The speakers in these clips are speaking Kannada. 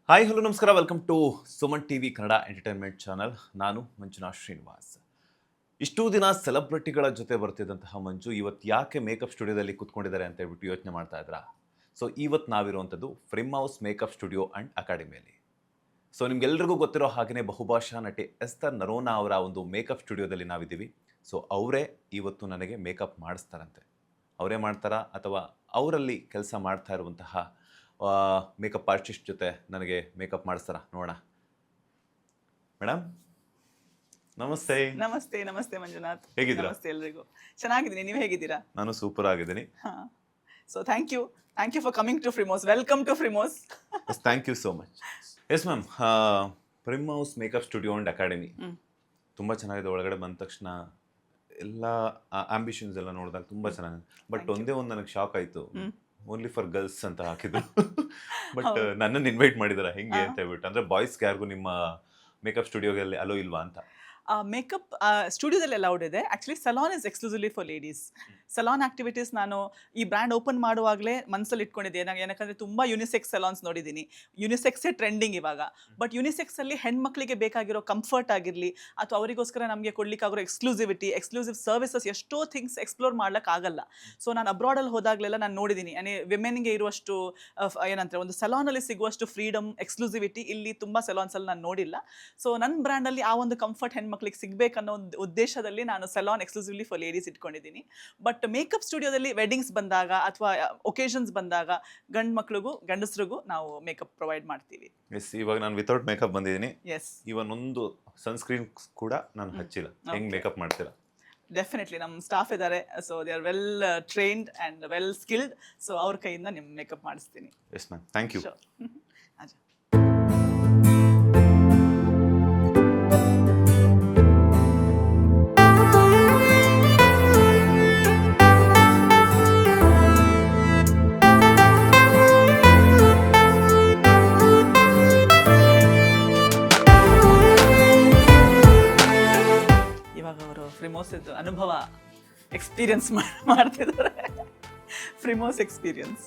ಹಾಯ್ ಹಲೋ ನಮಸ್ಕಾರ, welcome to Suman TV Kannada entertainment channel. ನಾನು ಮಂಜುನಾಥ್ ಶ್ರೀನಿವಾಸ್. ಇಷ್ಟೂ ದಿನ ಸೆಲೆಬ್ರಿಟಿಗಳ ಜೊತೆ ಬರ್ತಿದ್ದಂತಹ ಮಂಜು ಇವತ್ತು ಯಾಕೆ ಮೇಕಪ್ ಸ್ಟುಡಿಯೋದಲ್ಲಿ ಕೂತ್ಕೊಂಡಿದ್ದಾರೆ ಅಂತ ಹೇಳ್ಬಿಟ್ಟು ಯೋಚನೆ ಮಾಡ್ತಾ ಇದ್ರಾ? ಸೊ ಇವತ್ತು ನಾವಿರುವಂಥದ್ದು ಫ್ರಿಮ್ ಹೌಸ್ ಮೇಕಪ್ ಸ್ಟುಡಿಯೋ ಆ್ಯಂಡ್ ಅಕಾಡೆಮಿಯಲ್ಲಿ. ಸೊ ನಿಮ್ಗೆಲ್ರಿಗೂ ಗೊತ್ತಿರೋ ಹಾಗೆಯೇ ಬಹುಭಾಷಾ ನಟಿ ಎಸ್ತರ್ ನರೋನಾ ಅವರ ಒಂದು ಮೇಕಪ್ ಸ್ಟುಡಿಯೋದಲ್ಲಿ ನಾವಿದ್ದೀವಿ. ಸೊ ಅವರೇ ಇವತ್ತು ನನಗೆ ಮೇಕಪ್ ಮಾಡಿಸ್ತಾರಂತೆ. ಅವರೇ ಮಾಡ್ತಾರಾ ಅಥವಾ ಅವರಲ್ಲಿ ಕೆಲಸ ಮಾಡ್ತಾ ಇರುವಂತಹ ಮೇಕಪ್ ಆರ್ಟಿಸ್ಟ್ ಜೊತೆ ನನಗೆ ಮೇಕಪ್ ಮಾಡಿಸ್ತಾರ ನೋಡೋಣ. ಮೇಡಮ್ ನಮಸ್ತೆ. ನಮಸ್ತೆ. ನಮಸ್ತೆ ಮಂಜುನಾಥ್. ಹೇಗಿದ್ದೀರಾ? ನಮಸ್ತೆ ಎಲ್ರಿಗೂ. ಚೆನ್ನಾಗಿದ್ದೀನಿ, ನೀವು ಹೇಗಿದ್ದೀರಾ? ನಾನು ಸೂಪರ್ ಆಗಿದ್ದೀನಿ. So thank you for coming to Frimos. Welcome to Frimos. Thank you so much. Yes ma'am, Frim house makeup studio and academy ತುಂಬ ಚೆನ್ನಾಗಿದೆ. ಒಳಗಡೆ ಬಂದ ತಕ್ಷಣ ಎಲ್ಲ ಆಂಬಿಷನ್ಸ್ ಎಲ್ಲ ನೋಡಿದಾಗ ತುಂಬ ಚೆನ್ನಾಗಿದೆ. ಬಟ್ ಒಂದೇ ಒಂದು ನನಗೆ ಶಾಕ್ ಆಯಿತು, ಓನ್ಲಿ ಫಾರ್ ಗರ್ಲ್ಸ್ ಅಂತ ಹಾಕಿದ್ರು. ಬಟ್ ನನ್ನನ್ನು ಇನ್ವೈಟ್ ಮಾಡಿದಾರ ಹೆಂಗೆ ಅಂತ ಹೇಳ್ಬಿಟ್ಟು. ಅಂದರೆ ಬಾಯ್ಸ್ಗೆ ಯಾರಿಗೂ ನಿಮ್ಮ ಮೇಕಪ್ ಸ್ಟುಡಿಯೋಗೆ ಅಲೋ ಇಲ್ವಾ ಅಂತ? ಮೇಕಪ್ ಸ್ಟುಡಿಯೋದಲ್ಲಿ ಅಲೌಡ್ ಇದೆ. Actually salon is exclusively for ladies. Salon activities ನಾನು ಈ ಬ್ರ್ಯಾಂಡ್ ಓಪನ್ ಮಾಡುವಾಗಲೇ ಮನಸ್ಸಲ್ಲಿ ಇಟ್ಕೊಂಡಿದ್ದೆ. ಏನಕ್ಕಂದರೆ ತುಂಬ ಯುನಿಸೆಕ್ಸ್ ಸಲಾನ್ಸ್ ನೋಡಿದ್ದೀನಿ. ಯುನಿಸೆಕ್ಸೇ ಟ್ರೆಂಡಿಂಗ್ ಇವಾಗ. ಬಟ್ ಯುನಿಸೆಕ್ಸಲ್ಲಿ ಹೆಣ್ಮಕ್ಳಿಗೆ ಬೇಕಾಗಿರೋ ಕಂಫರ್ಟ್ ಆಗಿರಲಿ ಅಥವಾ ಅವರಿಗೋಸ್ಕರ ನಮಗೆ ಕೊಡ್ಲಿಕ್ಕಾಗಿರೋ ಎಕ್ಸ್ಕ್ಲೂಸಿವ್ ಸರ್ವಿಸಸ್ ಎಷ್ಟೋ ಥಿಂಗ್ಸ್ ಎಕ್ಸ್ಪ್ಲೋರ್ ಮಾಡ್ಲಿಕ್ಕಾಗಲ್ಲ. ಸೊ ನಾನು ಅಬ್ರಾಡಲ್ಲಿ ಹೋದಾಗಲೆಲ್ಲ ನಾನು ನೋಡಿದ್ದೀನಿ, ವಿಮೆನ್ಗೆ ಇರುವಷ್ಟು ಏನಂತಾರೆ ಒಂದು ಸಲಾನಲ್ಲಿ ಸಿಗುವಷ್ಟು ಫ್ರೀಡಮ್, ಎಕ್ಸ್ಕ್ಲೂಸಿವಿಟಿ ಇಲ್ಲಿ ತುಂಬ ಸಲಾನ್ಸಲ್ಲಿ ನಾನು ನೋಡಿಲ್ಲ. ಸೊ ನನ್ನ ಬ್ರ್ಯಾಂಡಲ್ಲಿ ಆ ಒಂದು ಕಂಫರ್ಟ್ ಮಕ್ಕಳಿಗೆ ಸಿಗ್ಬೇಕನ್ನೋ ಒಂದು ಉದ್ದೇಶದಲ್ಲಿ ನಾನು ಸಲಾನ್ ಎಕ್ಸ್ಕ್ಲೂಸಿವ್ಲಿ ಫಾರ್ ಲೇಡೀಸ್ ಇಟ್ಕೊಂಡಿದ್ದೀನಿ. ಬಟ್ ಮೇಕಪ್ ಸ್ಟುಡಿಯೋದಲ್ಲಿ ವೆಡ್ಡಿಂಗ್ಸ್ ಬಂದಾಗ ಅಥವಾ ಒಕೇಶನ್ಸ್ ಬಂದಾಗ ಗಂಡಸರಿಗೂ ನಾವು ಮೇಕಪ್ ಪ್ರೊವೈಡ್ ಮಾಡ್ತೀವಿ. ಎಸ್, ಇವಾಗ ನಾನು ವಿತೌಟ್ ಮೇಕಪ್ ಬಂದಿದ್ದೀನಿ. ಎಸ್, ಇವನ್ ಒಂದು ಸನ್ಸ್ಕ್ರೀನ್ ಕೂಡ ನಾನು ಹಚ್ಚಿಲ್ಲ. ಹೆಂಗ್ ಮೇಕಪ್ ಮಾಡ್ತೀರಾ? ಡೆಫಿನೆಟ್ಲಿ ನಮ್ಮ ಸ್ಟಾಫ್ ಇದ್ದಾರೆ. So they are well trained and well skilled. So ಅವ್ರ ಕೈಯಿಂದ ನಿಮ್ಮ ಮೇಕಪ್ ಮಾಡಿಸ್ತೀನಿ. Yes ma'am, thank you. Frimos ಅನುಭವ ಎಕ್ಸ್ಪೀರಿಯನ್ಸ್ ಮಾಡ್ತಿದ್ದಾರೆ. ಫ್ರಿಮೋಸ್ ಎಕ್ಸ್ಪೀರಿಯನ್ಸ್.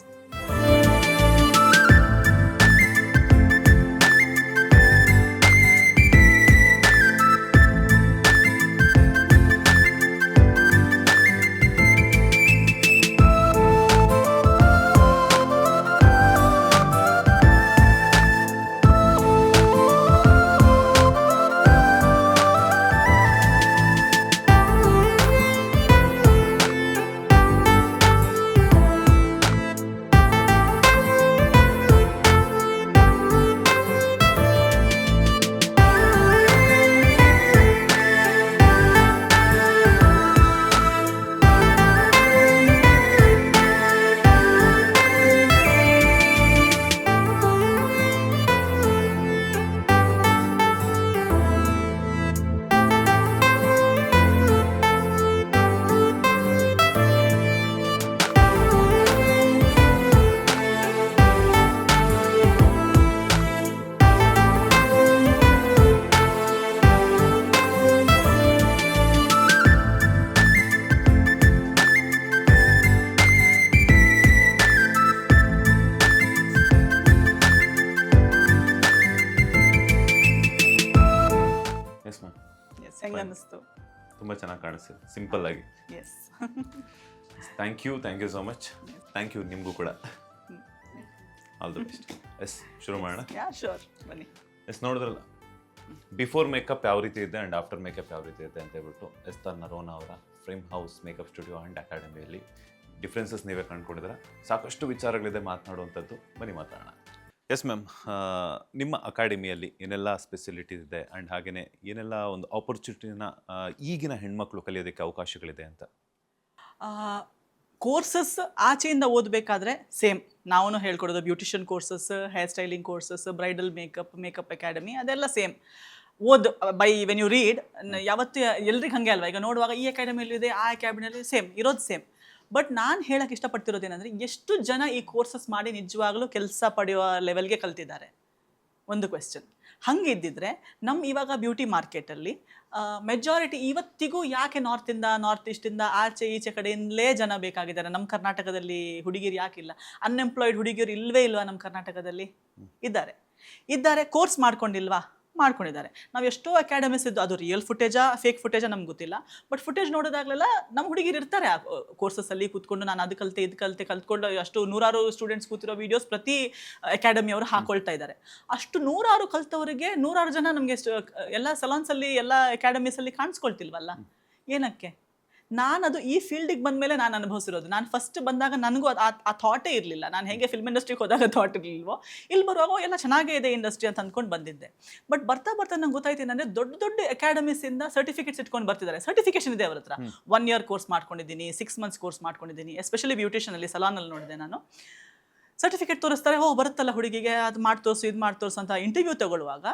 ಹೆಂಗನ್ನಿಸ್ತು? ತುಂಬ ಚೆನ್ನಾಗಿ ಕಾಣಿಸ್ತಿದೆ, ಸಿಂಪಲ್ ಆಗಿ. Yes, thank you so much. Thank you ನಿಮಗೂ ಕೂಡ. All the best. ಎಸ್, ಶುರು ಮಾಡೋಣ. ಯಾ ಶೋರ್, ಬನ್ನಿ. ಎಸ್, ನೋಡಿದ್ರಲ್ಲ ಬಿಫೋರ್ ಮೇಕಪ್ ಯಾವ ರೀತಿ ಇದೆ ಆ್ಯಂಡ್ ಆಫ್ಟರ್ ಮೇಕಪ್ ಯಾವ ರೀತಿ ಇದೆ ಅಂತ ಹೇಳ್ಬಿಟ್ಟು ಎಸ್ತರ್ ನರೋನಾ ಅವರ ಫ್ರಿಮ್ ಹೌಸ್ ಮೇಕಪ್ ಸ್ಟುಡಿಯೋ ಆ್ಯಂಡ್ ಅಕಾಡೆಮಿಯಲ್ಲಿ ಡಿಫ್ರೆನ್ಸಸ್ ನೀವೇ ಕಂಡುಕೊಂಡಿದ್ದೀರಾ. ಸಾಕಷ್ಟು ವಿಚಾರಗಳಿದೆ ಮಾತನಾಡುವಂಥದ್ದು, ಬನ್ನಿ ಮಾತಾಡೋಣ. ಎಸ್ ಮ್ಯಾಮ್, ನಿಮ್ಮ ಅಕಾಡೆಮಿಯಲ್ಲಿ ಏನೆಲ್ಲ ಸ್ಪೆಸಿಲಿಟೀಸ್ ಇದೆ ಆ್ಯಂಡ್ ಹಾಗೆಯೇ ಏನೆಲ್ಲ ಒಂದು ಆಪರ್ಚುನಿಟಿನ ಈಗಿನ ಹೆಣ್ಮಕ್ಳು ಕಲಿಯೋದಕ್ಕೆ ಅವಕಾಶಗಳಿದೆ ಅಂತ? ಕೋರ್ಸಸ್ ಆಚೆಯಿಂದ ಓದಬೇಕಾದ್ರೆ ಸೇಮ್ ನಾವು ಹೇಳ್ಕೊಡೋದು beautician courses, hair styling courses, bridal makeup academy, ಅದೆಲ್ಲ same. By when you read ಯಾವತ್ತು ಎಲ್ರಿಗೆ ಹಾಗೆ ಅಲ್ವಾ? ಈಗ ನೋಡುವಾಗ ಈ ಅಕಾಡೆಮಿಯಲ್ಲಿದೆ, ಆ ಅಕಾಡೆಮಿಯಲ್ಲಿ ಸೇಮ್ ಇರೋದು ಸೇಮ್. ಬಟ್ ನಾನು ಹೇಳಕ್ಕೆ ಇಷ್ಟಪಡ್ತಿರೋದೇನೆಂದರೆ, ಎಷ್ಟು ಜನ ಈ ಕೋರ್ಸಸ್ ಮಾಡಿ ನಿಜವಾಗ್ಲೂ ಕೆಲಸ ಪಡೆಯುವ ಲೆವೆಲ್ಗೆ ಕಲ್ತಿದ್ದಾರೆ? ಒಂದು ಕ್ವೆಶ್ಚನ್. ಹಂಗಿದ್ದಿದ್ರೆ ನಮ್ಮ ಇವಾಗ ಬ್ಯೂಟಿ ಮಾರ್ಕೆಟಲ್ಲಿ ಮೆಜಾರಿಟಿ ಇವತ್ತಿಗೂ ಯಾಕೆ ನಾರ್ತ್ ಈಸ್ಟಿಂದ ಆಚೆ ಈಚೆ ಕಡೆಯಿಂದಲೇ ಜನ ಬೇಕಾಗಿದ್ದಾರೆ? ನಮ್ಮ ಕರ್ನಾಟಕದಲ್ಲಿ ಹುಡುಗಿರು ಯಾಕಿಲ್ಲ? ಅನ್ಎಂಪ್ಲಾಯ್ಡ್ ಹುಡುಗಿಯರು ಇಲ್ವಾ ನಮ್ಮ ಕರ್ನಾಟಕದಲ್ಲಿ? ಇದ್ದಾರೆ. ಇದ್ದಾರೆ ಕೋರ್ಸ್ ಮಾಡ್ಕೊಂಡಿಲ್ವಾ, ಮಾಡ್ಕೊಂಡಿದ್ದಾರೆ. ನಾವು ಎಷ್ಟೋ ಅಕಾಡೆಮೀಸ್ ಇದ್ದು ಅದು ರಿಯಲ್ ಫುಟೇಜಾ ಫೇಕ್ ಫುಟೇಜಾ ನಮ್ಗೆ ಗೊತ್ತಿಲ್ಲ, ಬಟ್ ಫುಟೇಜ್ ನೋಡೋದಾಗ್ಲೆಲ್ಲ ನಮ್ಮ ಹುಡುಗಿರು ಇರ್ತಾರೆ ಆ ಕೋರ್ಸಸ್ಸಲ್ಲಿ ಕೂತ್ಕೊಂಡು ನಾನು ಅದು ಕಲಿತೆ ಇದು ಕಲ್ತ್ಕೊಂಡು ಅಷ್ಟು ನೂರಾರು ಸ್ಟೂಡೆಂಟ್ಸ್ ಕೂತಿರೋ ವೀಡಿಯೋಸ್ ಪ್ರತಿ ಅಕಾಡೆಮಿ ಅವರು ಹಾಕೊಳ್ತಾ ಇದ್ದಾರೆ. ಅಷ್ಟು ನೂರಾರು ಕಲ್ತವರಿಗೆ ನೂರಾರು ಜನ ನಮಗೆ ಎಲ್ಲ ಸಲಾನ್ಸಲ್ಲಿ ಎಲ್ಲ ಅಕಾಡೆಮೀಸಲ್ಲಿ ಕಾಣಿಸ್ಕೊಳ್ತಿಲ್ವಲ್ಲ, ಏನಕ್ಕೆ? ನಾನದು ಈ ಫೀಲ್ಡಿಗೆ ಬಂದಮೇಲೆ ನಾನು ಅನುಭವಿಸಿರೋದು. ನಾನು ಫಸ್ಟ್ ಬಂದಾಗ ನನಗೂ ಆ ಥಾಟೇ ಇರಲಿಲ್ಲ. ನಾನು ಹೇಗೆ ಫಿಲ್ಮ್ ಇಂಡಸ್ಟ್ರಿಗೆ ಹೋದಾಗ ಥಾಟ್ ಇರಲಿಲ್ವೋ, ಇಲ್ಲಿ ಬರುವಾಗ ಎಲ್ಲ ಚೆನ್ನಾಗೇ ಇದೆ ಇಂಡಸ್ಟ್ರಿ ಅಂತ ಅಂದ್ಕೊಂಡು ಬಂದಿದ್ದೆ. ಬಟ್ ಬರ್ತಾ ನಂಗೆ ಗೊತ್ತಾಯ್ತು ಏನಂದರೆ ದೊಡ್ಡ ದೊಡ್ಡ ಅಕಾಡೆಮೀಸಿಂದ ಸರ್ಟಿಫಿಕೇಟ್ಸ್ ಇಟ್ಕೊಂಡು ಬರ್ತಿದ್ದಾರೆ. ಸರ್ಟಿಫಿಕೇಶನ್ ಇದೆ ಅವ್ರ ಹತ್ರ. 1 year ಕೋರ್ಸ್ ಮಾಡ್ಕೊಂಡಿದ್ದೀನಿ, 6 months ಕೋರ್ಸ್ ಮಾಡ್ಕೊಂಡಿದ್ದೀನಿ. ಎಸ್ಪೆಷಲಿ ಬ್ಯೂಟಿಷನಲ್ಲಿ ಸಲಾನಲ್ಲಿ ನೋಡಿದೆ ನಾನು. ಸರ್ಟಿಫಿಕೇಟ್ ತೋರಿಸ್ತಾರೆ, ಬರುತ್ತಲ್ಲ ಹುಡುಗಿಗೆ, ಅದು ಮಾಡಿ ತೋರಿಸು ಇದು ಮಾಡಿ ತೋರಿಸು ಅಂತ ಇಂಟರ್ವ್ಯೂ ತಗೊಳ್ಳುವಾಗ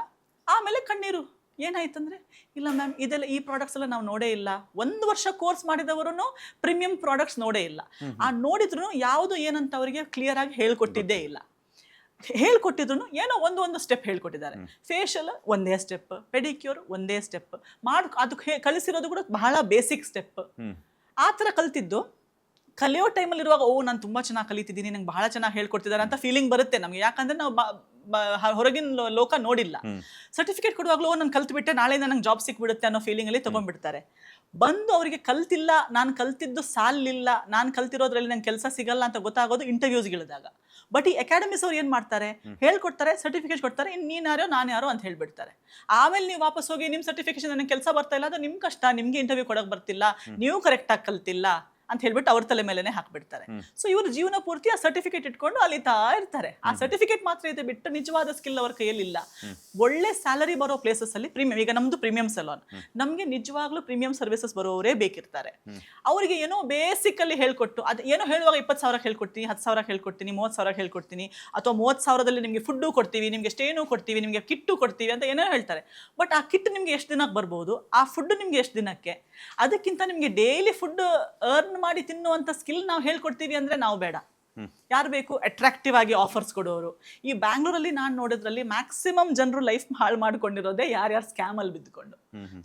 ಆಮೇಲೆ ಕಣ್ಣೀರು. ಏನಾಯ್ತಂದ್ರೆ, ಇಲ್ಲ ಮ್ಯಾಮ್ ಇದೆಲ್ಲ ಈ ಪ್ರಾಡಕ್ಟ್ಸ್ ಎಲ್ಲ ನಾವು ನೋಡೇ ಇಲ್ಲ. 1 ವರ್ಷ ಕೋರ್ಸ್ ಮಾಡಿದವರು ಪ್ರೀಮಿಯಂ ಪ್ರಾಡಕ್ಟ್ಸ್ ನೋಡೇ ಇಲ್ಲ. ಆ ನೋಡಿದ್ರು ಯಾವುದು ಏನಂತ ಅವರಿಗೆ ಕ್ಲಿಯರ್ ಆಗಿ ಹೇಳ್ಕೊಟ್ಟಿದ್ದೇ ಇಲ್ಲ. ಹೇಳ್ಕೊಟ್ಟಿದ್ರು ಏನೋ ಒಂದು ಸ್ಟೆಪ್ ಹೇಳ್ಕೊಟ್ಟಿದ್ದಾರೆ. ಫೇಶಿಯಲ್ ಒಂದೇ ಸ್ಟೆಪ್, ಪೆಡಿಕ್ಯೂರ್ ಒಂದೇ ಸ್ಟೆಪ್ ಅದು ಕಲಿಸಿರೋದು ಕೂಡ ಬಹಳ ಬೇಸಿಕ್ ಸ್ಟೆಪ್. ಆ ಥರ ಕಲ್ತಿದ್ದು ಕಲಿಯೋ ಟೈಮಲ್ಲಿರುವಾಗ ನಾನು ತುಂಬ ಚೆನ್ನಾಗಿ ಕಲಿತಿದ್ದೀನಿ, ನಂಗೆ ಬಹಳ ಚೆನ್ನಾಗಿ ಹೇಳ್ಕೊಡ್ತಿದ್ದಾರೆ ಅಂತ ಫೀಲಿಂಗ್ ಬರುತ್ತೆ ನಮಗೆ. ಯಾಕಂದ್ರೆ ನಾವು ಹೊರಗಿನ ಲೋಕ ನೋಡಿಲ್ಲ. ಸರ್ಟಿಫಿಕೇಟ್ ಕೊಡುವಾಗಲೂ ನಾನು ಕಲ್ತ್ಬಿಟ್ಟೆ, ನಾಳೆಯಿಂದ ನಂಗೆ ಜಾಬ್ ಸಿಕ್ಬಿಡುತ್ತೆ ಅನ್ನೋ ಫೀಲಿಂಗಲ್ಲಿ ತೊಗೊಂಡ್ಬಿಡ್ತಾರೆ. ಬಂದು ಅವರಿಗೆ ಕಲ್ತಿಲ್ಲ, ನಾನು ಕಲ್ತಿದ್ದು ಸಾಲಿಲ್ಲ, ನಾನು ಕಲ್ತಿರೋದ್ರಲ್ಲಿ ನಂಗೆ ಕೆಲಸ ಸಿಗಲ್ಲ ಅಂತ ಗೊತ್ತಾಗೋದು ಇಂಟರ್ವ್ಯೂಸ್ಗಳಿದಾಗ. ಬಟ್ ಈ ಅಕಾಡೆಮೀಸ್ ಅವ್ರು ಏನು ಮಾಡ್ತಾರೆ, ಹೇಳ್ಕೊಡ್ತಾರೆ, ಸರ್ಟಿಫಿಕೇಟ್ ಕೊಡ್ತಾರೆ, ಇನ್ನು ನೀನು ಯಾರೋ ನಾನು ಯಾರೋ ಅಂತ ಹೇಳ್ಬಿಡ್ತಾರೆ. ಆಮೇಲೆ ನೀವು ವಾಪಸ್ ಹೋಗಿ ನಿಮ್ಮ ಸರ್ಟಿಫಿಕೇಶನ್ ನನಗೆ ಕೆಲಸ ಬರ್ತಾ ಇಲ್ಲ, ಅದು ನಿಮ್ಮ ಕಷ್ಟ, ನಿಮಗೆ ಇಂಟರ್ವ್ಯೂ ಕೊಡೋಕೆ ಬರ್ತಿಲ್ಲ, ನೀವು ಕರೆಕ್ಟಾಗಿ ಕಲ್ತಿಲ್ಲ ಅಂತ ಹೇಳ್ಬಿಟ್ಟು ಅವ್ರ ತಲೆ ಮೇಲೆನೆ ಹಾಕ್ಬಿಡ್ತಾರೆ. ಸೊ ಇವರು ಜೀವನ ಪೂರ್ತಿ ಆ ಸರ್ಟಿಫಿಕೇಟ್ ಇಟ್ಕೊಂಡು ಅಲಿತಾ ಇರ್ತಾರೆ. ಆ ಸರ್ಟಿಫಿಕೇಟ್ ಮಾತ್ರ ಇದೆ ಬಿಟ್ಟು ನಿಜವಾದ ಸ್ಕಿಲ್ ಅವ್ರ ಕೈಯಲ್ಲಿಲ್ಲ. ಒಳ್ಳೆ ಸ್ಯಾಲರಿ ಬರೋ ಪ್ಲೇಸಸ್ ಅಲ್ಲಿ ಪ್ರೀಮಿಯಂ, ಈಗ ನಮ್ದು ಪ್ರೀಮಿಯಂ ಸಲೂನ್, ನಮ್ಗೆ ನಿಜವಾಗ್ಲೂ ಪ್ರೀಮಿಯಂ ಸರ್ವಿಸಸ್ ಬರೋರೇ ಬೇಕಿರ್ತಾರೆ. ಅವರಿಗೆ ಏನೋ ಬೇಸಿಕಲ್ಲಿ ಹೇಳ್ಕೊಟ್ಟು, ಅದು ಏನೋ ಹೇಳುವಾಗ 20,000 ಹೇಳ್ಕೊಡ್ತೀನಿ, 10,000 ಹೇಳ್ಕೊಡ್ತೀನಿ, 30,000 ಹೇಳ್ಕೊಡ್ತೀನಿ, ಅಥವಾ 30,000ದಲ್ಲಿ ನಿಮಗೆ ಫುಡ್ಡು ಕೊಡ್ತೀವಿ, ನಿಮಗೆ ಸ್ಟೇನು ಕೊಡ್ತೀವಿ, ನಿಮಗೆ ಕಿಟ್ಟು ಕೊಡ್ತೀವಿ ಅಂತ ಏನೋ ಹೇಳ್ತಾರೆ. ಬಟ್ ಆ ಕಿಟ್ ನಿಮ್ಗೆ ಎಷ್ಟು ದಿನಕ್ಕೆ ಬರ್ಬೋದು, ಆ ಫುಡ್ ನಿಮ್ಗೆ ಎಷ್ಟು ದಿನಕ್ಕೆ? ಅದಕ್ಕಿಂತ ನಿಮ್ಗೆ ಡೈಲಿ ಫುಡ್ ಅರ್ನ್ ಮಾಡಿ ತಿನ್ನುವಂತ ಸ್ಕಿಲ್ ನಾವು ಹೇಳ್ಕೊಡ್ತೀವಿ ಅಂದ್ರೆ ನಾವು ಬೇಡ. ಯಾರು ಬೇಕು? ಅಟ್ರಾಕ್ಟಿವ್ ಆಗಿ ಆಫರ್ಸ್ ಕೊಡೋರು. ಈ ಬ್ಯಾಂಗ್ಳೂರಲ್ಲಿ ನಾನು ನೋಡೋದ್ರಲ್ಲಿ ಮ್ಯಾಕ್ಸಿಮಮ್ ಜನರು ಲೈಫ್ ಹಾಳು ಮಾಡ್ಕೊಂಡಿರೋದೇ ಯಾರ್ಯಾರು ಸ್ಕ್ಯಾಮ್ ಅಲ್ಲಿ ಬಿದ್ದುಕೊಂಡು.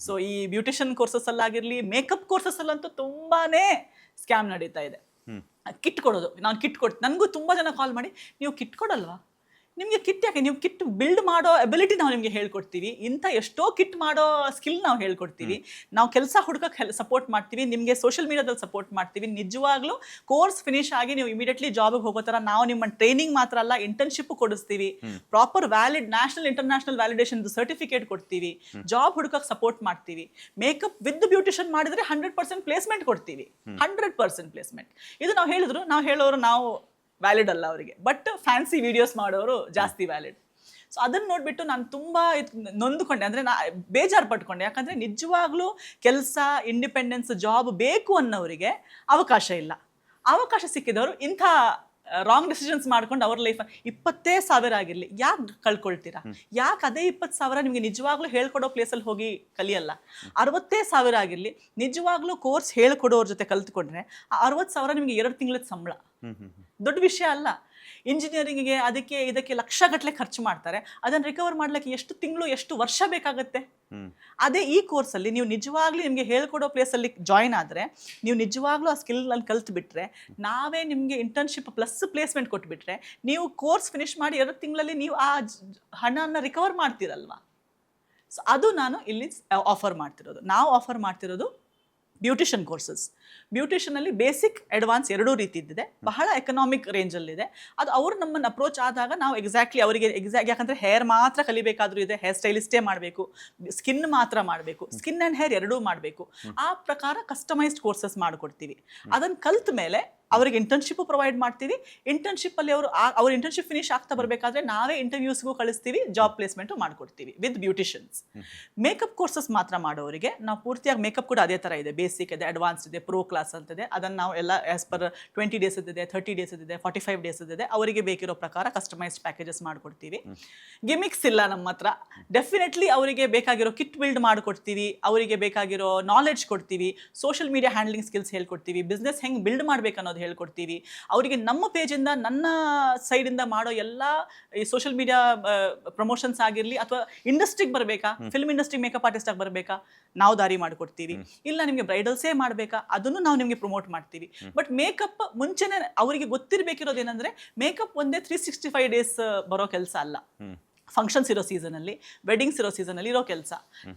ಸೊ ಈ ಬ್ಯೂಟಿಷಿಯನ್ ಕೋರ್ಸಸ್ ಅಲ್ಲಾಗಿರ್ಲಿ, ಮೇಕಪ್ ಕೋರ್ಸಸ್ ಅಲ್ಲಂತೂ ತುಂಬಾನೇ ಸ್ಕ್ಯಾಮ್ ನಡೀತಾ ಇದೆ. ಕಿಟ್ ಕೊಡೋದು, ನಾನು ಕಿಟ್ ಕೊಡ್ತೀನಿ, ನನಗೂ ತುಂಬಾ ಜನ ಕಾಲ್ ಮಾಡಿ, ನೀವು ಕಿಟ್ ಕೊಡಲ್ವಾ, ನಿಮಗೆ ಕಿಟ್ ಯಾಕೆ, ನೀವು ಕಿಟ್ ಬಿಲ್ಡ್ ಮಾಡೋ ಎಬಿಲಿಟಿ ನಾವು ನಿಮಗೆ ಹೇಳ್ಕೊಡ್ತೀವಿ, ಇಂಥ ಎಷ್ಟೋ ಕಿಟ್ ಮಾಡೋ ಸ್ಕಿಲ್ ನಾವು ಹೇಳ್ಕೊಡ್ತೀವಿ, ನಾವು ಕೆಲಸ ಹುಡುಕಕ್ಕೆ ಸಪೋರ್ಟ್ ಮಾಡ್ತೀವಿ, ನಿಮಗೆ ಸೋಷಿಯಲ್ ಮೀಡಿಯಾದಲ್ಲಿ ಸಪೋರ್ಟ್ ಮಾಡ್ತೀವಿ. ನಿಜವಾಗ್ಲೂ ಕೋರ್ಸ್ ಫಿನಿಶ್ ಆಗಿ ನೀವು ಇಮಿಡಿಯೇಟ್ಲಿ ಜಾಬಿಗೆ ಹೋಗೋ ಥರ ನಾವು ನಿಮ್ಮ ಟ್ರೈನಿಂಗ್ ಮಾತ್ರ ಅಲ್ಲ, ಇಂಟರ್ನ್ಶಿಪ್ ಕೊಡಿಸ್ತೀವಿ, proper valid national international validation certificate ಕೊಡ್ತೀವಿ, ಜಾಬ್ ಹುಡುಕಕ್ಕೆ ಸಪೋರ್ಟ್ ಮಾಡ್ತೀವಿ. ಮೇಕಪ್ ವಿತ್ ಬ್ಯೂಟಿಷಿಯನ್ ಮಾಡಿದ್ರೆ 100% ಪ್ಲೇಸ್ಮೆಂಟ್ ಕೊಡ್ತೀವಿ, 100% ಪ್ಲೇಸ್ಮೆಂಟ್. ಇದು ನಾವು ಹೇಳಿದ್ರು, ನಾವು ಹೇಳೋರು ನಾವು ವ್ಯಾಲಿಡ್ ಅಲ್ಲ ಅವರಿಗೆ, ಬಟ್ ಫ್ಯಾನ್ಸಿ ವಿಡಿಯೋಸ್ ಮಾಡೋರು ಜಾಸ್ತಿ ವ್ಯಾಲಿಡ್. ಸೊ ಅದನ್ನು ನೋಡಿಬಿಟ್ಟು ನಾನು ತುಂಬ ನೊಂದುಕೊಂಡೆ, ಅಂದರೆ ಬೇಜಾರು ಪಟ್ಕೊಂಡೆ. ಯಾಕಂದರೆ ನಿಜವಾಗ್ಲೂ ಕೆಲಸ, ಇಂಡಿಪೆಂಡೆನ್ಸ್, ಜಾಬ್ ಬೇಕು ಅನ್ನೋರಿಗೆ ಅವಕಾಶ ಇಲ್ಲ. ಅವಕಾಶ ಸಿಕ್ಕಿದವರು ಇಂಥ ರಾಂಗ್ ಡಿಸಿಷನ್ಸ್ ಮಾಡ್ಕೊಂಡು ಅವ್ರ ಲೈಫ್ 20,000 ಆಗಿರಲಿ ಯಾಕೆ ಕಳ್ಕೊಳ್ತೀರಾ? ಯಾಕೆ ಅದೇ 20,000 ನಿಮಗೆ ನಿಜವಾಗ್ಲೂ ಹೇಳ್ಕೊಡೋ ಪ್ಲೇಸಲ್ಲಿ ಹೋಗಿ ಕಲಿಯಲ್ಲ? 60,000 ಆಗಿರಲಿ, ನಿಜವಾಗ್ಲೂ ಕೋರ್ಸ್ ಹೇಳ್ಕೊಡೋರ ಜೊತೆ ಕಲ್ತ್ಕೊಂಡ್ರೆ ಆ 60,000 ನಿಮಗೆ 2 ತಿಂಗಳ ಸಂಬಳ. ದೊಡ್ಡ ವಿಷಯ ಅಲ್ಲ. ಇಂಜಿನಿಯರಿಂಗಿಗೆ ಅದಕ್ಕೆ ಇದಕ್ಕೆ ಲಕ್ಷಗಟ್ಟಲೆ ಖರ್ಚು ಮಾಡ್ತಾರೆ. ಅದನ್ನು ರಿಕವರ್ ಮಾಡ್ಲಿಕ್ಕೆ ಎಷ್ಟು ತಿಂಗಳು, ಎಷ್ಟು ವರ್ಷ ಬೇಕಾಗುತ್ತೆ? ಅದೇ ಈ ಕೋರ್ಸಲ್ಲಿ ನೀವು ನಿಜವಾಗ್ಲೂ ನಿಮಗೆ ಹೇಳ್ಕೊಡೋ ಪ್ಲೇಸಲ್ಲಿ ಜಾಯಿನ್ ಆದರೆ, ನೀವು ನಿಜವಾಗ್ಲೂ ಆ ಸ್ಕಿಲ್ನಲ್ಲಿ ಕಲ್ತು ಬಿಟ್ರೆ, ನಾವೇ ನಿಮಗೆ ಇಂಟರ್ನ್ಶಿಪ್ ಪ್ಲಸ್ ಪ್ಲೇಸ್ಮೆಂಟ್ ಕೊಟ್ಬಿಟ್ರೆ, ನೀವು ಕೋರ್ಸ್ ಫಿನಿಶ್ ಮಾಡಿ 2 ತಿಂಗಳಲ್ಲಿ ನೀವು ಆ ಹಣನ ರಿಕವರ್ ಮಾಡ್ತೀರಲ್ವಾ? ಸೊ ಅದು ನಾನು ಇಲ್ಲಿ ಆಫರ್ ಮಾಡ್ತಿರೋದು. ನಾವು ಆಫರ್ ಮಾಡ್ತಿರೋದು ಬ್ಯೂಟಿಷಿಯನ್ ಕೋರ್ಸಸ್. ಬ್ಯೂಟಿಷಿಯನಲ್ಲಿ ಬೇಸಿಕ್, ಅಡ್ವಾನ್ಸ್ ಎರಡೂ ರೀತಿ ಇದ್ದಿದೆ, ಬಹಳ ಎಕನಾಮಿಕ್ ರೇಂಜಲ್ಲಿದೆ. ಅದು ಅವ್ರು ನಮ್ಮನ್ನು ಅಪ್ರೋಚ್ ಆದಾಗ ನಾವು ಎಕ್ಸಾಕ್ಟ್ಲಿ ಅವರಿಗೆ ಯಾಕಂದರೆ ಹೇರ್ ಮಾತ್ರ ಕಲಿಬೇಕಾದ್ರೂ ಇದೆ, ಹೇರ್ ಸ್ಟೈಲಿಸ್ಟೇ ಮಾಡಬೇಕು, ಸ್ಕಿನ್ ಮಾತ್ರ ಮಾಡಬೇಕು, ಸ್ಕಿನ್ ಆ್ಯಂಡ್ ಹೇರ್ ಎರಡೂ ಮಾಡಬೇಕು, ಆ ಪ್ರಕಾರ ಕಸ್ಟಮೈಸ್ಡ್ ಕೋರ್ಸಸ್ ಮಾಡಿಕೊಡ್ತೀವಿ. ಅದನ್ನು ಕಲ್ತ ಮೇಲೆ ಅವರಿಗೆ ಇಂಟರ್ನ್ಶಿಪ್ ಪ್ರೊವೈಡ್ ಮಾಡ್ತೀವಿ. ಇಂಟರ್ನ್ಶಿಪ್ಪಲ್ಲಿ ಅವ್ರ ಇಂಟರ್ನ್ಶಿಪ್ ಫಿನಿಶ್ ಆಗ್ತಾ ಬರಬೇಕಾದ್ರೆ ನಾವೇ ಇಂಟರ್ವ್ಯೂಸ್ಗೂ ಕಳಿಸ್ತೀವಿ, ಜಾಬ್ ಪ್ಲೇಸ್ಮೆಂಟು ಮಾಡಿಕೊಡ್ತೀವಿ ವಿತ್ ಬ್ಯೂಟಿಷಿಯನ್ಸ್. ಮೇಕಪ್ ಕೋರ್ಸಸ್ ಮಾತ್ರ ಮಾಡೋರಿಗೆ ನಾವು ಪೂರ್ತಿಯಾಗಿ ಮೇಕಪ್ ಕೂಡ ಅದೇ ಥರ ಇದೆ, ಬೇಸಿಕ್ ಇದೆ, ಅಡ್ವಾನ್ಸ್ ಇದೆ, ಪ್ರೋ ಕ್ಲಾಸ್ ಅಂತಿದೆ. ಅದನ್ನು ನಾವು ಎಲ್ಲ ಆ್ಯಸ್ ಪರ್ 20 ಡೇಸ್ ಇದ್ದಿದೆ, 30 ಡೇಸ್ ಇದ್ದಿದೆ, 45 ಡೇಸ್ ಇದ್ದಿದೆ, ಅವರಿಗೆ ಬೇಕಿರೋ ಪ್ರಕಾರ ಕಸ್ಟಮೈಸ್ಡ್ ಪ್ಯಾಕೇಜಸ್ ಮಾಡಿಕೊಡ್ತೀವಿ. ಗಿಮಿಕ್ಸ್ ಇಲ್ಲ ನಮ್ಮ ಹತ್ರ. ಡೆಫಿನೆಟ್ಲಿ ಅವರಿಗೆ ಬೇಕಾಗಿರೋ ಕಿಟ್ ಬಿಲ್ಡ್ ಮಾಡಿಕೊಡ್ತೀವಿ, ಅವರಿಗೆ ಬೇಕಾಗಿರೋ ನಾಲೆಡ್ಜ್ ಕೊಡ್ತೀವಿ, ಸೋಷಿಯಲ್ ಮೀಡಿಯಾ ಹ್ಯಾಂಡ್ಲಿಂಗ್ ಸ್ಕಿಲ್ಸ್ ಹೇಳ್ಕೊಡ್ತೀವಿ, ಬಿಸ್ನೆಸ್ ಹೆಂಗೆ ಬಿಲ್ಡ್ ಮಾಡಬೇಕು ಅನ್ನೋದು ಹೇಳ್ಕೊಡ್ತೀವಿ. ಅವರಿಗೆ ನಮ್ಮ ಪೇಜಿಂದ, ನನ್ನ ಸೈಡಿಂದ ಮಾಡೋ ಎಲ್ಲ ಈ ಸೋಷಿಯಲ್ ಮೀಡಿಯಾ ಪ್ರಮೋಷನ್ಸ್ ಆಗಿರಲಿ, ಅಥವಾ ಇಂಡಸ್ಟ್ರಿಗೆ ಬರಬೇಕಾ, ಫಿಲ್ಮ್ ಇಂಡಸ್ಟ್ರಿಗೆ ಮೇಕಪ್ ಆರ್ಟಿಸ್ಟ್ ಆಗಿ ಬರಬೇಕಾ, ನಾವು ದಾರಿ ಮಾಡಿಕೊಡ್ತೀವಿ. ಇಲ್ಲ ನಿಮಗೆ ಬ್ರೈಡಲ್ಸೇ ಮಾಡಬೇಕಾ, ಅದನ್ನು ನಾವು ನಿಮಗೆ ಪ್ರಮೋಟ್ ಮಾಡ್ತೀವಿ. ಬಟ್ ಮೇಕಪ್ ಮುಂಚೆನೇ ಅವರಿಗೆ ಗೊತ್ತಿರಬೇಕಿರೋದು ಏನಂದ್ರೆ, ಮೇಕಪ್ ಒಂದೇ 365 ಡೇಸ್ ಬರೋ ಕೆಲಸ ಅಲ್ಲ. ಫಂಕ್ಷನ್ಸ್ ಇರೋ ಸೀಸನಲ್ಲಿ, ವೆಡ್ಡಿಂಗ್ಸ್ ಇರೋ ಸೀಸನಲ್ಲಿ ಇರೋ ಕೆಲಸ.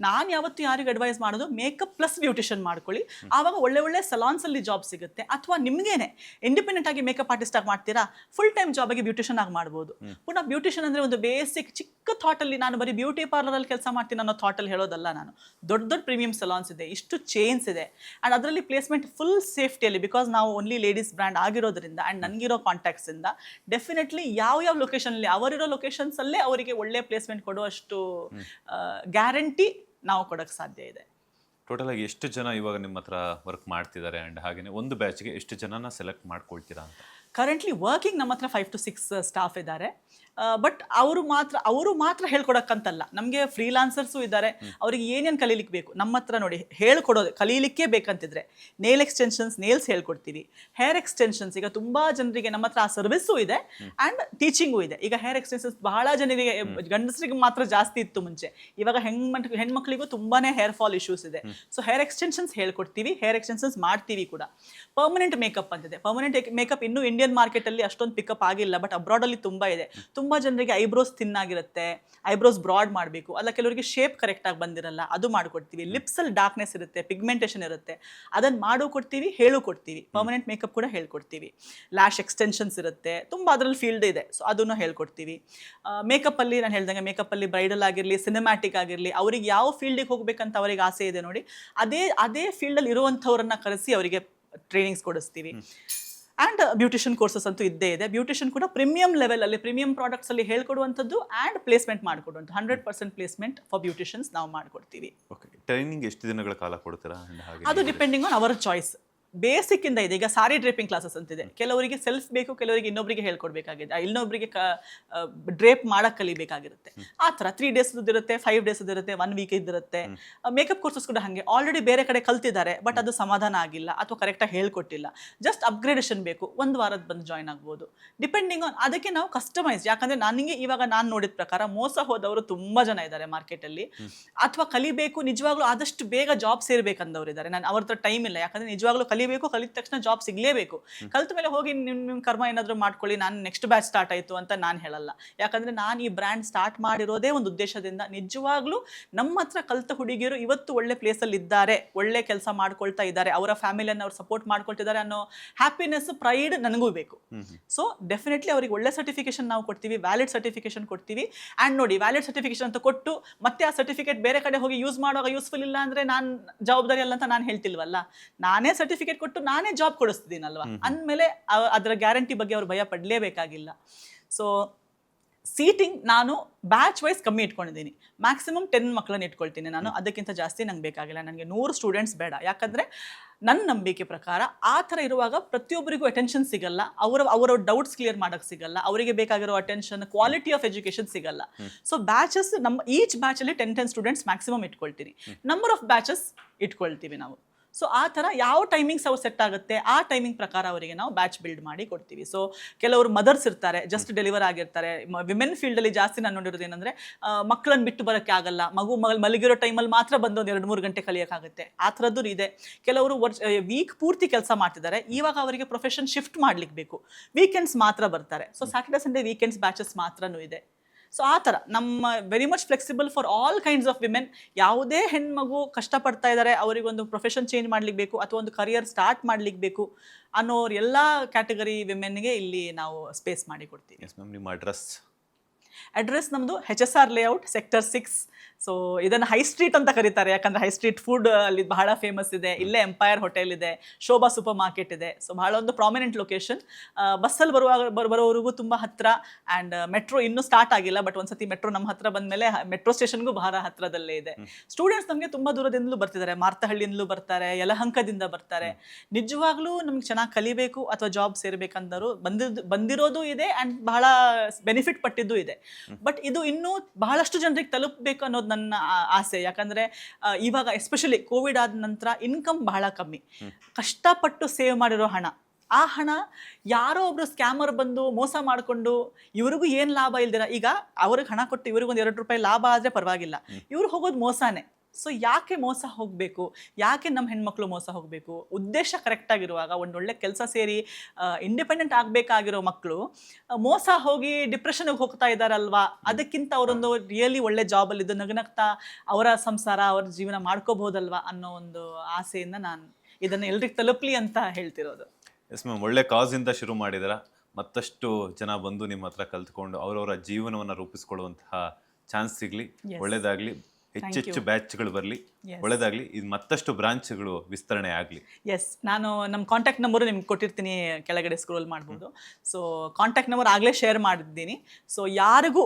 ನಾನು ಯಾವತ್ತೂ ಯಾರಿಗೂ ಅಡ್ವೈಸ್ ಮಾಡೋದು ಮೇಕಪ್ ಪ್ಲಸ್ ಬ್ಯೂಟಿಷಿಯನ್ ಮಾಡ್ಕೊಳ್ಳಿ, ಆವಾಗ ಒಳ್ಳೆ ಸಾಲಾನ್ಸಲ್ಲಿ ಜಾಬ್ ಸಿಗುತ್ತೆ. ಅಥವಾ ನಿಮಗೇನೆ ಇಂಡಿಪೆಂಡೆಂಟ್ ಆಗಿ ಮೇಕಪ್ ಆರ್ಟಿಸ್ಟ್ ಆಗಿ ಮಾಡ್ತೀರಾ, ಫುಲ್ ಟೈಮ್ ಜಾಬ್ ಆಗಿ ಬ್ಯೂಟಿಷಿಯನ್ ಆಗಿ ಮಾಡ್ಬೋದು. ಪುನಃ ಬ್ಯೂಟಿಷಿಯನ್ ಅಂದರೆ ಒಂದು ಬೇಸಿಕ್ ಚಿಕ್ಕ ಥಾಟಲ್ಲಿ ನಾನು ಬರೀ ಬ್ಯೂಟಿ ಪಾರ್ಲರಲ್ಲಿ ಕೆಲಸ ಮಾಡ್ತೀನಿ ಅನ್ನೋ ಥಾಟಲ್ಲಿ ಹೇಳೋದಲ್ಲ. ನಾನು ದೊಡ್ಡ ಪ್ರೀಮಿಯಂ ಸಲಾನ್ಸ್ ಇದೆ, ಇಷ್ಟು ಚೇನ್ಸ್ ಇದೆ, ಆ್ಯಂಡ್ ಅದರಲ್ಲಿ ಪ್ಲೇಸ್ಮೆಂಟ್ ಫುಲ್ ಸೇಫ್ಟಿಯಲ್ಲಿ, ಬಿಕಾಸ್ ನಾವು ಓನ್ಲಿ ಲೇಡೀಸ್ ಬ್ರ್ಯಾಂಡ್ ಆಗಿರೋದ್ರಿಂದ ಆ್ಯಂಡ್ ನನಗಿರೋ ಕಾಂಟ್ಯಾಕ್ಟ್ಸಿಂದ ಡೆಫಿನೆಟ್ಲಿ ಯಾವ ಲೊಕೇಶನಲ್ಲಿ ಅವರಿರೋ ಲೊಕೇಶನ್ಸಲ್ಲೇ ಅವರಿಗೆ ಒಳ್ಳೆ ಪ್ಲೇಸ್ಮೆಂಟ್ ಕೊಡುವಷ್ಟು ಗ್ಯಾರಂಟಿ ನಾವು ಕೊಡೋಕ್ಕೆ ಸಾಧ್ಯ ಇದೆ. ಟೋಟಲ್ ಆಗಿ ಎಷ್ಟು ಜನ ಇವಾಗ ನಿಮ್ಮ ಹತ್ರ ವರ್ಕ್ ಮಾಡ್ತಿದ್ದಾರೆ ಆ್ಯಂಡ್ ಹಾಗೆಯೇ ಒಂದು ಬ್ಯಾಚ್ಗೆ ಎಷ್ಟು ಜನನ ಸೆಲೆಕ್ಟ್ ಮಾಡ್ಕೊಳ್ತೀರಾ ಅಂತ? ಕರೆಂಟ್ಲಿ ವರ್ಕಿಂಗ್ ನಮ್ಮ ಹತ್ರ 5 to 6 ಸ್ಟಾಫ್ ಇದ್ದಾರೆ. ಬಟ್ ಅವರು ಮಾತ್ರ ಹೇಳ್ಕೊಡಕ್ಕಂತಲ್ಲ, ನಮಗೆ ಫ್ರೀಲಾನ್ಸರ್ಸು ಇದ್ದಾರೆ. ಅವರಿಗೆ ಏನೇನು ಕಲೀಲಿಕ್ಕೆ ಬೇಕು ನಮ್ಮ ಹತ್ರ ನೋಡಿ ಹೇಳ್ಕೊಡೋದು, ಕಲೀಲಿಕ್ಕೆ ಬೇಕಂತಿದ್ರೆ ನೇಲ್ ಎಕ್ಸ್ಟೆನ್ಷನ್ಸ್, ನೇಲ್ಸ್ ಹೇಳ್ಕೊಡ್ತೀವಿ. ಹೇರ್ ಎಕ್ಸ್ಟೆನ್ಷನ್ಸ್ ಈಗ ತುಂಬ ಜನರಿಗೆ ನಮ್ಮ ಹತ್ರ ಆ ಸರ್ವಿಸ್ಸು ಇದೆ ಆ್ಯಂಡ್ ಟೀಚಿಂಗು ಇದೆ. ಈಗ ಹೇರ್ ಎಕ್ಸ್ಟೆನ್ಷನ್ಸ್ ಬಹಳ ಜನರಿಗೆ, ಗಂಡಸರಿಗೆ ಮಾತ್ರ ಜಾಸ್ತಿ ಇತ್ತು ಮುಂಚೆ, ಇವಾಗ ಹೆಣ್ಮಕ್ಳಿಗೂ ತುಂಬಾ ಹೇರ್ ಫಾಲ್ ಇಶ್ಯೂಸ್ ಇದೆ. ಸೊ ಹೇರ್ ಎಕ್ಸ್ಟೆನ್ಷನ್ಸ್ ಹೇಳ್ಕೊಡ್ತೀವಿ, ಹೇರ್ ಎಕ್ಸ್ಟೆನ್ಷನ್ಸ್ ಮಾಡ್ತೀವಿ ಕೂಡ. ಪರ್ಮನೆಂಟ್ ಮೇಕಪ್ ಅಂತಿದೆ. ಪರ್ಮನೆಂಟ್ ಮೇಕಪ್ ಇನ್ನೂ ಇಂಡಿಯನ್ ಮಾರ್ಕೆಟಲ್ಲಿ ಅಷ್ಟೊಂದು ಪಿಕಪ್ ಆಗಿಲ್ಲ, ಬಟ್ ಅಬ್ರಾಡಲ್ಲಿ ತುಂಬ ಇದೆ. ತುಂಬ ಜನರಿಗೆ ಐಬ್ರೋಸ್ ಥಿನ್ ಆಗಿರುತ್ತೆ, ಐಬ್ರೋಸ್ ಬ್ರಾಡ್ ಮಾಡಬೇಕು, ಅಲ್ಲ ಕೆಲವರಿಗೆ ಶೇಪ್ ಕರೆಕ್ಟಾಗಿ ಬಂದಿರಲ್ಲ, ಅದು ಮಾಡಿಕೊಡ್ತೀವಿ. ಲಿಪ್ಸಲ್ಲಿ ಡಾರ್ಕ್ನೆಸ್ ಇರುತ್ತೆ, ಪಿಗ್ಮೆಂಟೇಷನ್ ಇರುತ್ತೆ, ಅದನ್ನು ಮಾಡೋ ಕೊಡ್ತೀವಿ, ಹೇಳು ಕೊಡ್ತೀವಿ. ಪರ್ಮನೆಂಟ್ ಮೇಕಪ್ ಕೂಡ ಹೇಳ್ಕೊಡ್ತೀವಿ. ಲ್ಯಾಶ್ ಎಕ್ಸ್ಟೆನ್ಷನ್ಸ್ ಇರುತ್ತೆ, ತುಂಬ ಅದರಲ್ಲಿ ಫೀಲ್ಡ್ ಇದೆ, ಸೊ ಅದನ್ನು ಹೇಳ್ಕೊಡ್ತೀವಿ. ಮೇಕಪ್ಪಲ್ಲಿ ನಾನು ಹೇಳ್ದಂಗೆ ಮೇಕಪ್ಪಲ್ಲಿ ಬ್ರೈಡಲ್ ಆಗಿರಲಿ, ಸಿನಿಮ್ಯಾಟಿಕ್ ಆಗಿರಲಿ, ಅವ್ರಿಗೆ ಯಾವ ಫೀಲ್ಡಿಗೆ ಹೋಗ್ಬೇಕಂತ ಅವರಿಗೆ ಆಸೆ ಇದೆ ನೋಡಿ, ಅದೇ ಫೀಲ್ಡಲ್ಲಿ ಇರುವಂಥವ್ರನ್ನ ಕರೆಸಿ ಅವರಿಗೆ ಟ್ರೈನಿಂಗ್ಸ್ ಕೊಡಿಸ್ತೀವಿ. ಆ್ಯಂಡ್ ಬ್ಯೂಟಿಷಿಯನ್ ಕೋರ್ಸಸ್ ಅಂತೂ ಇದ್ದೇ ಇದೆ. ಬ್ಯೂಟಿಷಿಯನ್ ಕೂಡ ಪ್ರೀಮಿಯಂ ಲೆವೆಲಲ್ಲಿ, ಪ್ರೀಮಿಯಂ ಪ್ರಾಡಕ್ಟ್ಸಲ್ಲಿ ಹೇಳ್ಕೊಡುವಂಥದ್ದು ಆ್ಯಂಡ್ ಪ್ಲೇಸ್ಮೆಂಟ್ ಮಾಡಿಕೊಡುವಂಥ 100% ಪ್ಲೇಸ್ಮೆಂಟ್ ಫಾರ್ ಬ್ಯೂಟಿಷಿಯನ್ಸ್ ನಾವು ಮಾಡಿಕೊಡ್ತೀವಿ. ಓಕೆ, ಟ್ರೈನಿಂಗ್ ಎಷ್ಟು ದಿನಗಳ ಕಾಲ ಕೊಡ್ತೀರಾ? ಅದು ಡಿಪೆಂಡಿಂಗ್ ಆನ್ ಅವರ್ ಚಾಯ್ಸ್. ಬೇಸಿಕ್ಕಿಂದ ಇದೆ. ಈಗ ಸಾರಿ ಡ್ರೇಪಿಂಗ್ ಕ್ಲಾಸಸ್ ಅಂತಿದೆ, ಕೆಲವರಿಗೆ ಸೆಲ್ಫ್ ಬೇಕು, ಕೆಲವರಿಗೆ ಇನ್ನೊಬ್ಬರಿಗೆ ಹೇಳ್ಕೊಡ್ಬೇಕಾಗಿದೆ, ಇನ್ನೊಬ್ಬರಿಗೆ ಡ್ರೇಪ್ ಮಾಡಕ್ಕೆ ಕಲಿಬೇಕಾಗಿರುತ್ತೆ. ಆ ಥರ 3 days ಇರುತ್ತೆ, 5 days ಇರುತ್ತೆ, 1 week ಇದಿರುತ್ತೆ. ಮೇಕಪ್ ಕೋರ್ಸಸ್ ಕೂಡ ಹಾಗೆ ಆಲ್ರೆಡಿ ಬೇರೆ ಕಡೆ ಕಲ್ತಿದ್ದಾರೆ, ಬಟ್ ಅದು ಸಮಾಧಾನ ಆಗಿಲ್ಲ ಅಥವಾ ಕರೆಕ್ಟಾಗಿ ಹೇಳ್ಕೊಟ್ಟಿಲ್ಲ, ಜಸ್ಟ್ ಅಪ್ಗ್ರೇಡೇಷನ್ ಬೇಕು, 1 ವಾರದ ಬಂದು ಜಾಯ್ನ್ ಆಗ್ಬೋದು. ಡಿಪೆಂಡಿಂಗ್ ಆನ್ ಅದಕ್ಕೆ ನಾವು ಕಸ್ಟಮೈಸ್. ಯಾಕಂದರೆ ನನಗೆ ಇವಾಗ ನಾನು ನೋಡಿದ ಪ್ರಕಾರ ಮೋಸ ಹೋದವರು ತುಂಬ ಜನ ಇದ್ದಾರೆ ಮಾರ್ಕೆಟಲ್ಲಿ, ಅಥವಾ ಕಲಿಬೇಕು ನಿಜವಾಗ್ಲೂ ಆದಷ್ಟು ಬೇಗ ಜಾಬ್ ಸೇರ್ಬೇಕಂದವ್ರು ಇದ್ದಾರೆ. ನಾನು ಅವ್ರ ಹತ್ರ ಟೈಮ್ ಇಲ್ಲ, ಯಾಕಂದರೆ ನಿಜವಾಗ್ಲೂ ಕಲಿಬೇಕು, ಕಲಿತ ತಕ್ಷಣ ಜಾಬ್ ಸಿಗಲೇಬೇಕು. ಕಲಿತ ಮೇಲೆ ಹೋಗಿ ನಿಮ್ಮ ಕರ್ಮ ಏನಾದರೂ ಮಾಡ್ಕೊಳ್ಳಿ, ನಾನು ನೆಕ್ಸ್ಟ್ ಬ್ಯಾಚ್ ಸ್ಟಾರ್ಟ್ ಆಯಿತು ಅಂತ ನಾನು ಹೇಳಲ್ಲ. ಯಾಕಂದರೆ ನಾನು ಈ ಬ್ರ್ಯಾಂಡ್ ಸ್ಟಾರ್ಟ್ ಮಾಡಿರೋದೇ ಒಂದು ಉದ್ದೇಶದಿಂದ. ನಿಜವಾಗ್ಲೂ ನಮ್ಮ ಹತ್ರ ಕಲಿತ ಹುಡುಗಿಯರು ಇವತ್ತು ಒಳ್ಳೆ ಪ್ಲೇಸಲ್ಲಿ ಇದ್ದಾರೆ, ಒಳ್ಳೆ ಕೆಲಸ ಮಾಡ್ಕೊಳ್ತಾ ಇದ್ದಾರೆ, ಅವರ ಫ್ಯಾಮಿಲಿಯನ್ನು ಅವ್ರು ಸಪೋರ್ಟ್ ಮಾಡ್ಕೊಳ್ತಿದ್ದಾರೆ ಅನ್ನೋ ಹ್ಯಾಪಿನೆಸ್, ಪ್ರೈಡ್ ನನಗೂ ಬೇಕು. ಸೊ ಡೆಫಿನೆಟ್ಲಿ ಅವ್ರಿಗೆ ಒಳ್ಳೆ ಸರ್ಟಿಫಿಕೇಶನ್ ನಾವು ಕೊಡ್ತೀವಿ, ವ್ಯಾಲಿಡ್ ಸರ್ಟಿಫಿಕೇಶನ್ ಕೊಡ್ತೀವಿ. ಆ್ಯಂಡ್ ನೋಡಿ, ವ್ಯಾಲಿಡ್ ಸರ್ಟಿಫಿಕೇಶನ್ ಅಂತ ಕೊಟ್ಟು ಮತ್ತೆ ಆ ಸರ್ಟಿಫಿಕೇಟ್ ಬೇರೆ ಕಡೆ ಹೋಗಿ ಯೂಸ್ ಮಾಡುವಾಗ ಯೂಸ್ಫುಲ್ ಇಲ್ಲ ಅಂದರೆ ನಾನು ಜವಾಬ್ದಾರಿ ಅಲ್ಲ ಅಂತ ನಾನು ಹೇಳ್ತಿಲ್ವಲ್ಲ. ನಾನೇ ಸರ್ಟಿಫಿಕೇಟ್ ಕೊಟ್ಟು ನಾನೇ ಜಾಬ್ ಕೊಡಿಸ್ತಿದ್ದೀನಲ್ವಾ, ಅಂದಮೇಲೆ ಅದರ ಗ್ಯಾರಂಟಿ ಬಗ್ಗೆ ಅವ್ರು ಭಯ ಪಡಲೇಬೇಕಾಗಿಲ್ಲ. ಸೊ ಸೀಟಿಂಗ್ ನಾನು ಬ್ಯಾಚ್ ವೈಸ್ ಕಮ್ಮಿ ಇಟ್ಕೊಂಡಿದ್ದೀನಿ. ಮ್ಯಾಕ್ಸಿಮಮ್ 10 ಮಕ್ಕಳನ್ನ ಇಟ್ಕೊಳ್ತೀನಿ ನಾನು, ಅದಕ್ಕಿಂತ ಜಾಸ್ತಿ ನಂಗೆ ಬೇಕಾಗಿಲ್ಲ. ನನಗೆ 100 ಸ್ಟೂಡೆಂಟ್ಸ್ ಬೇಡ. ಯಾಕಂದರೆ ನನ್ನ ನಂಬಿಕೆ ಪ್ರಕಾರ ಆ ಥರ ಇರುವಾಗ ಪ್ರತಿಯೊಬ್ಬರಿಗೂ ಅಟೆನ್ಷನ್ ಸಿಗಲ್ಲ, ಅವರ ಡೌಟ್ಸ್ ಕ್ಲಿಯರ್ ಮಾಡೋಕ್ಕೆ ಸಿಗಲ್ಲ, ಅವರಿಗೆ ಬೇಕಾಗಿರೋ ಅಟೆನ್ಷನ್, ಕ್ವಾಲಿಟಿ ಆಫ್ ಎಜುಕೇಷನ್ ಸಿಗಲ್ಲ. ಸೊ ಬ್ಯಾಚಸ್ ನಮ್ಮ ಈಚ್ ಬ್ಯಾಚಲ್ಲಿ 10 ಸ್ಟೂಡೆಂಟ್ಸ್ ಮ್ಯಾಕ್ಸಿಮಮ್ ಇಟ್ಕೊಳ್ತೀನಿ. ನಂಬರ್ ಆಫ್ ಬ್ಯಾಚಸ್ ಇಟ್ಕೊಳ್ತೀವಿ ನಾವು. ಸೊ ಆ ಥರ ಯಾವ ಟೈಮಿಂಗ್ಸ್ ಅವ್ರು ಸೆಟ್ ಆಗುತ್ತೆ ಆ ಟೈಮಿಂಗ್ ಪ್ರಕಾರ ಅವರಿಗೆ ನಾವು ಬ್ಯಾಚ್ ಬಿಲ್ಡ್ ಮಾಡಿ ಕೊಡ್ತೀವಿ. ಸೊ ಕೆಲವರು ಮದರ್ಸ್ ಇರ್ತಾರೆ, ಜಸ್ಟ್ ಡೆಲಿವರ್ ಆಗಿರ್ತಾರೆ. ವಿಮೆನ್ ಫೀಲ್ಡಲ್ಲಿ ಜಾಸ್ತಿ ನಾನು ನೋಡಿರೋದು ಏನಂದರೆ, ಮಕ್ಕಳನ್ನು ಬಿಟ್ಟು ಬರೋಕ್ಕೆ ಆಗಲ್ಲ, ಮಲಗಿರೋ ಟೈಮಲ್ಲಿ ಮಾತ್ರ ಬಂದು ಒಂದು 2-3 ಗಂಟೆ ಕಲಿಯೋಕ್ಕಾಗುತ್ತೆ, ಆ ಥರದ್ದು ಇದೆ. ಕೆಲವರು ವೀಕ್ ಪೂರ್ತಿ ಕೆಲಸ ಮಾಡ್ತಿದ್ದಾರೆ, ಇವಾಗ ಅವರಿಗೆ ಪ್ರೊಫೆಷನ್ ಶಿಫ್ಟ್ ಮಾಡ್ಲಿಕ್ಕೆ ಬೇಕು, ವೀಕೆಂಡ್ಸ್ ಮಾತ್ರ ಬರ್ತಾರೆ. So Saturday Sunday weekends batches ಮಾತ್ರನೂ ಇದೆ. ಸೊ ಆ ಥರ ನಮ್ಮ very much flexible for all kinds of women. ಯಾವುದೇ ಹೆಣ್ಮಗು ಕಷ್ಟಪಡ್ತಾ ಇದ್ದಾರೆ, ಅವರಿಗೊಂದು ಪ್ರೊಫೆಷನ್ ಚೇಂಜ್ ಮಾಡ್ಲಿಕ್ಕೆ ಬೇಕು ಅಥವಾ ಒಂದು ಕರಿಯರ್ ಸ್ಟಾರ್ಟ್ ಮಾಡ್ಲಿಕ್ಕೆ ಬೇಕು ಅನ್ನೋರು ಎಲ್ಲ ಕ್ಯಾಟಗರಿ ವಿಮೆನ್ಗೆ ಇಲ್ಲಿ ನಾವು ಸ್ಪೇಸ್ ಮಾಡಿ ಕೊಡ್ತೀವಿ. ನಿಮ್ಮ ಅಡ್ರೆಸ್ ನಮ್ಮದು HSR ಲೇಔಟ್, ಸೆಕ್ಟರ್ 6. ಸೊ ಇದನ್ನು ಹೈ ಸ್ಟ್ರೀಟ್ ಅಂತ ಕರೀತಾರೆ, ಯಾಕಂದರೆ ಹೈ ಸ್ಟ್ರೀಟ್ ಫುಡ್ ಅಲ್ಲಿ ಬಹಳ ಫೇಮಸ್ ಇದೆ. ಇಲ್ಲೇ ಎಂಪೈರ್ ಹೋಟೆಲ್ ಇದೆ, ಶೋಭಾ ಸೂಪರ್ ಮಾರ್ಕೆಟ್ ಇದೆ. ಸೊ ಬಹಳ ಒಂದು ಪ್ರಾಮಿನೆಂಟ್ ಲೊಕೇಶನ್. ಬಸ್ಸಲ್ಲಿ ಬರೋವರೆಗೂ ತುಂಬ ಹತ್ತಿರ. ಆ್ಯಂಡ್ ಮೆಟ್ರೋ ಇನ್ನೂ ಸ್ಟಾರ್ಟ್ ಆಗಿಲ್ಲ, ಬಟ್ ಒಂದ್ಸತಿ ಮೆಟ್ರೋ ನಮ್ಮ ಹತ್ರ ಬಂದಮೇಲೆ ಮೆಟ್ರೋ ಸ್ಟೇಷನ್ಗೂ ಬಹಳ ಹತ್ತಿರದಲ್ಲೇ ಇದೆ. ಸ್ಟೂಡೆಂಟ್ಸ್ ನಮಗೆ ತುಂಬ ದೂರದಿಂದಲೂ ಬರ್ತಿದ್ದಾರೆ, ಮಾರ್ತಹಳ್ಳಿಯಿಂದಲೂ ಬರ್ತಾರೆ, ಯಲಹಂಕದಿಂದ ಬರ್ತಾರೆ. ನಿಜವಾಗ್ಲೂ ನಮ್ಗೆ ಚೆನ್ನಾಗಿ ಕಲಿಬೇಕು ಅಥವಾ ಜಾಬ್ ಸೇರಬೇಕಂದರು ಬಂದಿರೋದು ಇದೆ, ಆ್ಯಂಡ್ ಬಹಳ ಬೆನಿಫಿಟ್ ಪಟ್ಟಿದ್ದು ಇದೆ. ಬಟ್ ಇದು ಇನ್ನೂ ಬಹಳಷ್ಟು ಜನರಿಗೆ ತಲುಪಬೇಕು ಅನ್ನೋದು ನನ್ನ ಆಸೆ. ಯಾಕಂದರೆ ಇವಾಗ ಎಸ್ಪೆಷಲಿ ಕೋವಿಡ್ ಆದ ನಂತರ ಇನ್ಕಮ್ ಬಹಳ ಕಮ್ಮಿ. ಕಷ್ಟಪಟ್ಟು ಸೇವ್ ಮಾಡಿರೋ ಹಣ, ಆ ಹಣ ಯಾರೋ ಒಬ್ರು ಸ್ಕ್ಯಾಮರ್ ಬಂದು ಮೋಸ ಮಾಡಿಕೊಂಡು ಇವ್ರಿಗೂ ಏನು ಲಾಭ ಇಲ್ದಿರ, ಈಗ ಅವ್ರಿಗೆ ಹಣ ಕೊಟ್ಟು ಇವ್ರಿಗೊಂದು 2 ರೂಪಾಯಿ ಲಾಭ ಆದರೆ ಪರವಾಗಿಲ್ಲ, ಇವ್ರು ಹೋಗೋದು ಮೋಸನೇ. ಸೊ ಯಾಕೆ ಮೋಸ ಹೋಗಬೇಕು, ಯಾಕೆ ನಮ್ಮ ಹೆಣ್ಮಕ್ಳು ಮೋಸ ಹೋಗಬೇಕು? ಉದ್ದೇಶ ಕರೆಕ್ಟಾಗಿರುವಾಗ ಒಂದೊಳ್ಳೆ ಕೆಲಸ ಸೇರಿ ಇಂಡಿಪೆಂಡೆಂಟ್ ಆಗಬೇಕಾಗಿರೋ ಮಕ್ಕಳು ಮೋಸ ಹೋಗಿ ಡಿಪ್ರೆಷನ್ಗೆ ಹೋಗ್ತಾ ಇದ್ದಾರಲ್ವಾ? ಅದಕ್ಕಿಂತ ಅವರೊಂದು ರಿಯಲಿ ಒಳ್ಳೆ ಜಾಬಲ್ಲಿದ್ದು ನಗನಗ್ತಾ ಅವರ ಸಂಸಾರ ಅವ್ರ ಜೀವನ ಮಾಡ್ಕೋಬಹುದಲ್ವಾ ಅನ್ನೋ ಒಂದು ಆಸೆಯಿಂದ ನಾನು ಇದನ್ನು ಎಲ್ರಿಗೆ ತಲುಪಲಿ ಅಂತ ಹೇಳ್ತಿರೋದು. ಎಸ್ ಮ್ಯಾಮ್, ಒಳ್ಳೆ ಕಾಸಿಂದ ಶುರು ಮಾಡಿದಾರ. ಮತ್ತಷ್ಟು ಜನ ಬಂದು ನಿಮ್ಮ ಹತ್ರ ಕಲ್ತ್ಕೊಂಡು ಅವರವರ ಜೀವನವನ್ನು ರೂಪಿಸ್ಕೊಳ್ಳುವಂತಹ ಚಾನ್ಸ್ ಸಿಗಲಿ, ಒಳ್ಳೇದಾಗಲಿ, ಹೆಚ್ಚೆಚ್ಚು ಬ್ಯಾಚ್ಗಳು ಬರಲಿ, ಒಳ್ಳೇದಾಗಲಿ. ಇದು ಮತ್ತಷ್ಟು ಬ್ರಾಂಚ್ಗಳು ವಿಸ್ತರಣೆ ಆಗಲಿ. ಎಸ್, ನಾನು ನಮ್ಮ ಕಾಂಟ್ಯಾಕ್ಟ್ ನಂಬರು ನಿಮ್ಗೆ ಕೊಟ್ಟಿರ್ತೀನಿ, ಕೆಳಗಡೆ ಸ್ಕ್ರೋಲ್ ಮಾಡ್ಬೋದು. ಸೊ ಕಾಂಟ್ಯಾಕ್ಟ್ ನಂಬರ್ ಆಗಲೇ ಶೇರ್ ಮಾಡಿದ್ದೀನಿ. ಸೊ ಯಾರಿಗೂ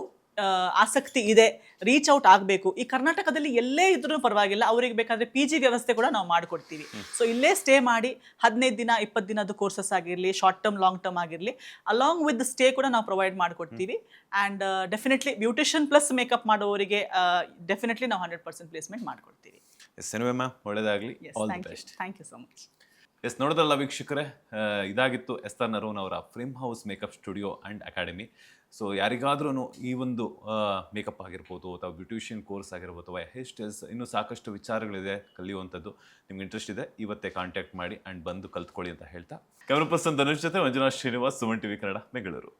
ಆಸಕ್ತಿ ಇದೆ, ರೀಚ್ ಔಟ್ ಆಗಬೇಕು, ಈ ಕರ್ನಾಟಕದಲ್ಲಿ ಎಲ್ಲೇ ಇದ್ರೂ ಪರವಾಗಿಲ್ಲ, ಅವ್ರಿಗೆ ಬೇಕಾದರೆ PG ವ್ಯವಸ್ಥೆ ಕೂಡ ನಾವು ಮಾಡಿಕೊಡ್ತೀವಿ. ಸೊ ಇಲ್ಲೇ ಸ್ಟೇ ಮಾಡಿ 15 ದಿನ 20 ದಿನದ ಕೋರ್ಸಸ್ ಆಗಿರಲಿ, ಶಾರ್ಟ್ ಟರ್ಮ್ ಲಾಂಗ್ ಟರ್ಮ್ ಆಗಿರಲಿ, ಅಲಾಂಗ್ ವಿತ್ ಸ್ಟೇ ಕೂಡ ನಾವು ಪ್ರೊವೈಡ್ ಮಾಡಿಕೊಡ್ತೀವಿ. And definitely beautician plus makeup ಮಾಡೋರಿಗೆ ಡೆಫಿನೆಟ್ಲಿ ನಾವು 100% ಪ್ಲೇಸ್ಮೆಂಟ್ ಮಾಡಿಕೊಡ್ತೀವಿ. ಎಸ್ ಎನಿವೆ ಮ್ಯಾಮ್, ಒಳ್ಳೇದಾಗಲಿ, all the best. Thank you so much. Yes, ನೋಡಿದ್ರಲ್ಲ ವೀಕ್ಷಕರೇ, ಇದಾಗಿತ್ತು ಎಸ್ತರ್ ನರೋನ್ ಅವರ frame house makeup studio and academy. So ಯಾರಿಗಾದ್ರೂ ಈ ಒಂದು ಮೇಕಪ್ ಆಗಿರ್ಬೋದು ಅಥವಾ ಬ್ಯೂಟಿಷಿಯನ್ ಕೋರ್ಸ್ ಆಗಿರ್ಬೋದು ಅಥವಾ ಹೇರ್ ಸ್ಟೈಲ್ಸ್, ಇನ್ನೂ ಸಾಕಷ್ಟು ವಿಚಾರಗಳಿದೆ ಕಲಿಯುವಂಥದ್ದು. ನಿಮ್ಗೆ ಇಂಟ್ರೆಸ್ಟ್ ಇದೆ, ಇವತ್ತೇ ಕಾಂಟ್ಯಾಕ್ಟ್ ಮಾಡಿ ಆ್ಯಂಡ್ ಬಂದು ಕಲ್ತ್ಕೊಳ್ಳಿ ಅಂತ ಹೇಳ್ತಾ, ಕ್ಯಾಮ್ರಾ ಪರ್ಸನ್ ಧನುಷ್ ಜೊತೆ ಮಂಜುನಾಥ್ ಶ್ರೀನಿವಾಸ್, ಸುಮನ್ ಟಿವಿ ಕನ್ನಡ, ಬೆಂಗಳೂರು.